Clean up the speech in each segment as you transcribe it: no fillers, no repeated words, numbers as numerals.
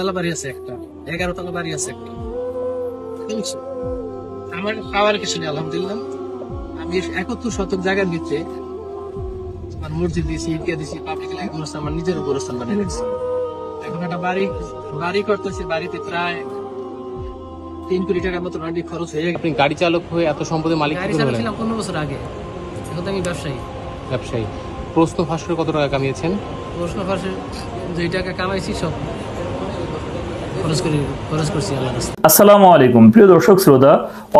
তলা বাড়ি আছে একটা, 11 তলা বাড়ি আছে একটা, বুঝছো? আমার পাওয়ার কিছু নেই আলহামদুলিল্লাহ। আমি 71 শতক জায়গার ভিতরে আমার মসজিদ দিয়েছি, ইটকা দিয়েছি, পাবলিক গোরস্থান আমার নিজের গোরস্থান বানিয়ে রেখেছি। এখন একটা বাড়ি করতেছি, বাড়িতে প্রায় 3 কোটি টাকার মতো অলরেডি খরচ হয়ে গেছে। আপনি গাড়ি চালক হয়ে এত সম্পদের মালিক গাড়ি কিভাবে হলেন? চালাচ্ছিলাম 15 বছর আগে, এখন তো আমি ব্যবসায়ী। ব্যবসায়ী। প্রশ্ন ফাঁসের কত টাকা কামিয়েছেন? প্রশ্ন ফাঁসে 2 টাকা কামাইছি, সব খরচ করছি আল্লাহর রাস্তায়। আসসালামু আলাইকুম প্রিয় দর্শক শ্রোতা,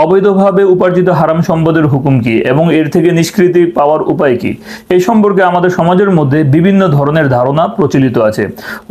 অবৈধভাবে উপার্জিত হারাম সম্পদের হুকুম কি এবং এর থেকে নিষ্কৃতি পাওয়ার উপায় কি, এই সম্পর্কে আমাদের সমাজের মধ্যে বিভিন্ন ধরনের ধারণা প্রচলিত আছে।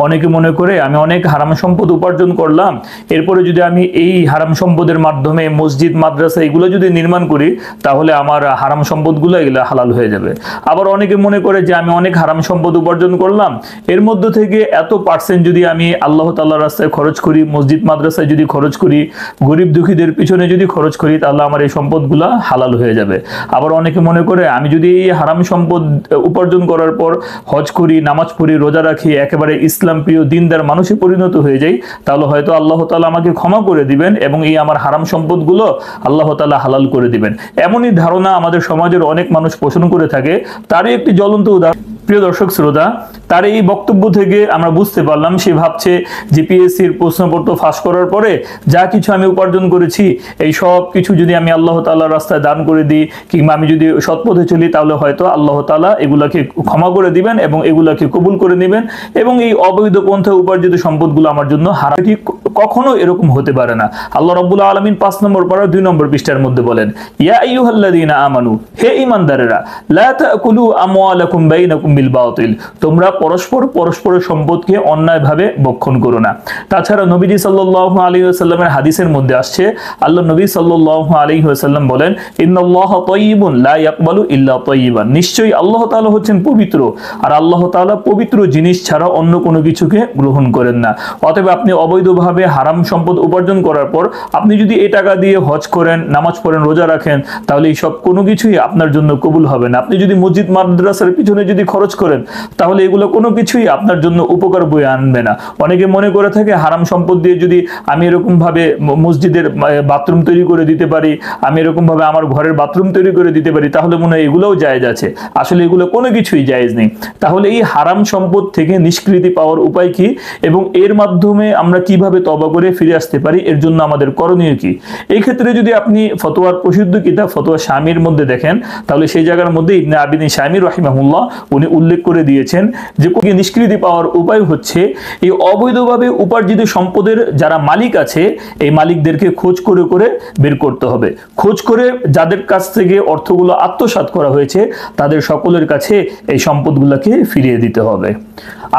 অনেকে মনে করে আমি অনেক হারাম সম্পদ উপার্জন করলাম, এরপরে যদি আমি এই হারাম সম্পদের মাধ্যমে মসজিদ মাদ্রাসা এগুলো যদি নির্মাণ করি তাহলে আমার হারাম সম্পদগুলো এগুলো হালাল হয়ে যাবে। আবার অনেকে মনে করে যে আমি অনেক হারাম সম্পদ উপার্জন করলাম, এর মধ্য থেকে এত পার্সেন্ট যদি আমি আল্লাহ তাআলার রাস্তায় খরচ করি, মসজিদ মাদ্রাসায় যদি খরচ করি, গরিব দুঃখীদের পিছনে যদি খরচ করি, তাহলে আমার এই সম্পদগুলা হালাল হয়ে যাবে। আবার অনেকে মনে করে আমি যদি এই হারাম সম্পদ উপার্জন করার পর হজ করি, নামাজ পড়ি, রোজা রাখি, একেবারে ইসলাম প্রিয় দিনদার মানুষে পরিণত হয়ে যাই, তাহলে হয়তো আল্লাহ তাআলা আমাকে ক্ষমা করে দিবেন এবং এই আমার হারাম সম্পদগুলো আল্লাহ তাআলা হালাল করে দিবেন। এমনই ধারণা আমাদের সমাজের অনেক মানুষ পোষণ করে থাকে। তারই একটি জ্বলন্ত উদাহরণ প্রিয় দর্শক শ্রোতা, তার এই বক্তব্য থেকে আমরা বুঝতে পারলাম সে ভাবছে জিপিএসসির প্রশ্নপত্র ফাঁস করার পরে যা কিছু আমি উপার্জন করেছি এই সব কিছু যদি আমি আল্লাহ তাআলার রাস্তায় দান করে দিই কিংবা আমি যদি সৎ পথে চলি, তাহলে হয়তো আল্লাহ তাআলা এগুলাকে ক্ষমা করে দিবেন এবং এগুলাকে কবুল করে নেবেন এবং এই অবৈধ পন্থায় উপার্জিত সম্পদগুলো আমার জন্য হারাম। ঠিক কখনো এরকম হতে পারে না। আল্লাহ রাব্বুল আলামিন 5 নম্বর পারা 2 নম্বর পৃষ্ঠার মধ্যে বলেন, ইয়া আইয়ুহাল্লাযীনা আমানু, হে ঈমানদারেরা, লা তাকুলু আমওয়ালাকুম বাইনাকুম বিল বাতিল, তোমরা পরস্পরের সম্পদকে অন্যায়ভাবে ভক্ষণ করো না। তাছাড়া নবীজি সাল্লাল্লাহু আলাইহি ওয়াসাল্লামের হাদিসের মধ্যে আসছে, আল্লাহ নবী সাল্লাল্লাহু আলাইহি ওয়াসাল্লাম বলেন, ইন্নাল্লাহা তাইয়্যিবুন লা ইয়াকবালু ইল্লা তাইয়্যিবান, নিশ্চয়ই আল্লাহ তাআলা হচ্ছেন পবিত্র আর আল্লাহ তাআলা পবিত্র জিনিস ছাড়া অন্য কোনো কিছুকে গ্রহণ করেন না। অতএব আপনি অবৈধভাবে হারাম সম্পদ উপার্জন করার পর আপনি যদি এই টাকা দিয়ে হজ করেন, নামাজ পড়েন, রোজা রাখেন, তাহলে এই সব কোনো কিছুই আপনার জন্য কবুল হবে না। আপনি যদি মসজিদ মাদ্রাসার পিছনে যদি খরচ করেন, তাহলে এগুলো কোনো কিছুই আপনার জন্য উপকার বয়ে আনবে না। অনেকে মনে করে থাকে হারাম সম্পদ দিয়ে যদি আমি এরকম ভাবে মসজিদের বাথরুম তৈরি করে দিতে পারি, আমি এরকম ভাবে আমার ঘরের বাথরুম তৈরি করে দিতে পারি, তাহলে মনে হয় এগুলোও জায়েজ আছে। আসলে এগুলো কোনো কিছুই জায়েজ নেই। তাহলে এই হারাম সম্পদ থেকে নিষ্কৃতি পাওয়ার উপায় কি এবং এর মাধ্যমে আমরা কিভাবে তওবা করে ফিরে আসতে পারি, এর জন্য আমাদের করণীয় কি? এই ক্ষেত্রে যদি আপনি ফতোয়ার প্রসিদ্ধ কিতাব ফতোয়া শামির মধ্যে দেখেন, তাহলে সেই জায়গার মধ্যে ইবনে আবিদিন শামি রাহিমাহুল্লাহ উনি উল্লেখ করে দিয়েছেন যে নিষ্কৃতি পাওয়ার উপায় হচ্ছে এই অবৈধভাবে উপার্জিত সম্পদের যারা মালিক আছে এই মালিকদেরকে খোঁজ করে করে বের করতে হবে। খোঁজ করে যাদের কাছ থেকে অর্থগুলো আত্মসাৎ করা হয়েছে তাদের সকলের কাছে এই সম্পদগুলোকে ফিরিয়ে দিতে হবে।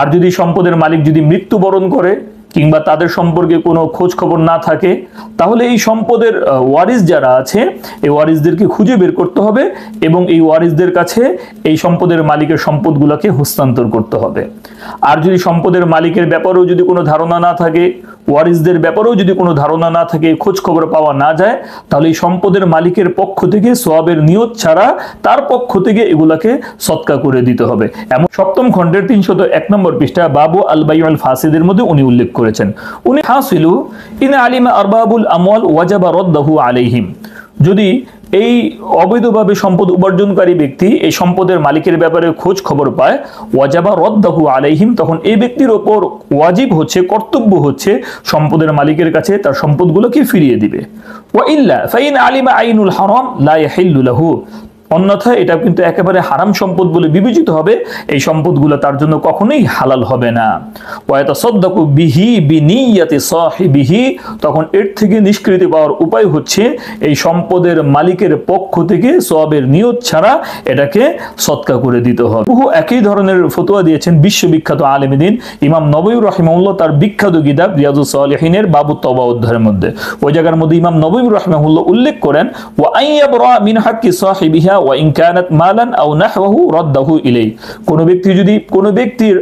আর যদি সম্পদের মালিক যদি মৃত্যুবরণ করে কিংবা তাদের সম্পর্কে কোনো খোঁজ খবর না থাকে, তাহলে এই সম্পদের ওয়ারিস যারা আছে এই ওয়ারিসদেরকে খুঁজে বের করতে হবে এবং এই ওয়ারিসদের কাছে এই সম্পদের মালিকের সম্পদগুলোকে হস্তান্তর করতে হবে। আর যদি সম্পদের মালিকের ব্যাপারেও যদি কোনো ধারণা না থাকে, ওয়ারিসদের ব্যাপারেও যদি কোনো ধারণা না থাকে, খোঁজ খবর পাওয়া না যায়, তাহলে এই সম্পদের মালিকের পক্ষ থেকে সওয়াবের নিয়ত ছাড়া তার পক্ষ থেকে এগুলাকে সদকা করে দিতে হবে। এমন 7ম খণ্ডের 301 নম্বর পৃষ্ঠা বাবু আল বাইউল ফাসিদের মধ্যে উনি উল্লেখ করেছেন। উনি হাসিলু ইন আলিমা আরবাবুল আমওয়াল ওয়াজাবা রাদ্দাহু আলাইহিম, যদি এই অবৈধভাবে সম্পদ উপার্জনকারী ব্যক্তি এই সম্পদের মালিকের ব্যাপারে খোঁজ খবর পায়, ওয়াজাবা রাদ্দাহু আলাইহিম, তখন এই ব্যক্তির উপর ওয়াজিব হচ্ছে, কর্তব্য হচ্ছে সম্পদের মালিকের কাছে তার সম্পদগুলোকে ফিরিয়ে দিবে। ওয়া ইল্লা ফাইন আলিমা আইনুল হারাম লা ইয়াহিল্লু লাহু, অন্যথায় এটা কিন্তু একেবারে হারাম সম্পদ বলে বিবেচিত হবে, এই সম্পদগুলো তার জন্য কখনোই হালাল হবে না। ওয়ায়াতাসাদ্দাকু বিহি বিনিয়াতি সাহিবিহি, তখন এর থেকে নিষ্কৃতি পাওয়ার উপায় হচ্ছে এই সম্পদের মালিকের পক্ষ থেকে সওয়াবের নিয়ত ছাড়া এটাকে সদকা করে দিতে হবে। বহু একই ধরনের ফতোয়া দিয়েছেন বিশ্ববিখ্যাত আলেমে দ্বীন ইমাম নববী রাহিমাহুল্লাহ তার বিখ্যাত কিতাব রিয়াজুস সালিহিনের বাবু তওবা অধ্যায়ের মধ্যে। ওই জায়গার মধ্যে ইমাম নববী রাহিমাহুল্লাহ উল্লেখ করেন, ওয়া আইয়াবরা মিন হাক্কি সাহিবিহা ওয়া ইন কানাত মালান আও নাহওয়াহু রাদ্দাহু ইলাইহি। কোন ব্যক্তি যদি কোন ব্যক্তির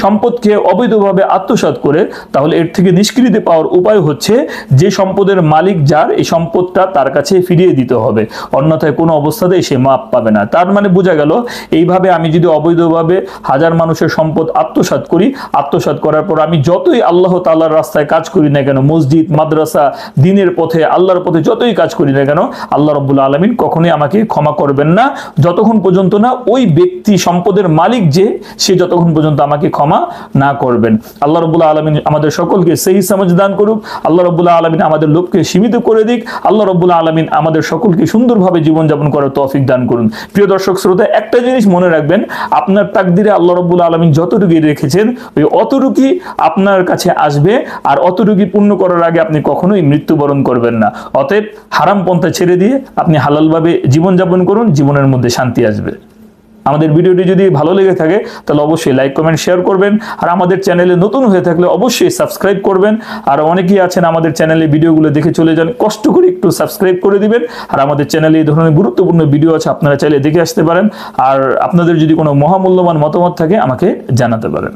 সম্পদকে অবৈধভাবে আত্মসাৎ করে, তাহলে এর থেকে নিষ্কৃতি পাওয়ার উপায় হচ্ছে যে সম্পদের মালিক যার, এই সম্পদটা তার কাছে ফিরিয়ে দিতে হবে, অন্যথায় কোনো অবস্থাতেই সে মাপ পাবে না। তার মানে বোঝা গেল, এইভাবে আমি যদি অবৈধভাবে হাজার মানুষের সম্পদ আত্মসাৎ করি, আত্মসাৎ করার পর আমি যতই আল্লাহ তাআলার রাস্তায় কাজ করি না কেন, মসজিদ মাদ্রাসা দ্বীনের পথে আল্লাহর পথে যতই কাজ করি না কেন, আল্লাহ রাব্বুল আলামিন কখনোই আমাকে ক্ষমা করবেন না, যতক্ষণ পর্যন্ত না ওই ব্যক্তি সম্পদের মালিক যে, সে যতক্ষণ পর্যন্ত আমাকে ক্ষমা না করবেন। আল্লাহ রাব্বুল আলামিন আমাদের সকলকে সহি সমঝ দান করুক। আল্লাহ রাব্বুল আলামিন আমাদের লোভকে সীমিত করে দিক। আল্লাহ রাব্বুল আলামিন আমাদের সকলকে সুন্দরভাবে জীবনযাপন করার তৌফিক দান করুন। প্রিয় দর্শক শ্রোতা, একটা জিনিস মনে রাখবেন, আপনার তাকদিরে আল্লাহ রাব্বুল আলামিন যতটুকুই রেখেছেন, ওই অতটুকুই আপনার কাছে আসবে, আর অতটুকুই পূর্ণ করার আগে আপনি কখনোই মৃত্যুবরণ করবেন না। অতএব হারাম পন্থা ছেড়ে দিয়ে আপনি হালালভাবে জীবনযাপন করুন, জীবনের মধ্যে শান্তি আসবে। আমাদের ভিডিওটি যদি ভালো লেগে থাকে তাহলে অবশ্যই লাইক কমেন্ট শেয়ার করবেন, আর আমাদের চ্যানেলে নতুন হয়ে থাকলে অবশ্যই সাবস্ক্রাইব করবেন। আর অনেকেই আছেন আমাদের চ্যানেলে ভিডিওগুলো দেখে চলে যান, কষ্ট করে একটু সাবস্ক্রাইব করে দিবেন। আর আমাদের চ্যানেলে এই ধরনের গুরুত্বপূর্ণ ভিডিও আছে, আপনারা চাইলে দেখে আসতে পারেন। আর আপনাদের যদি কোনো মহামূল্যবান মতামত থাকে আমাকে জানাতে পারেন।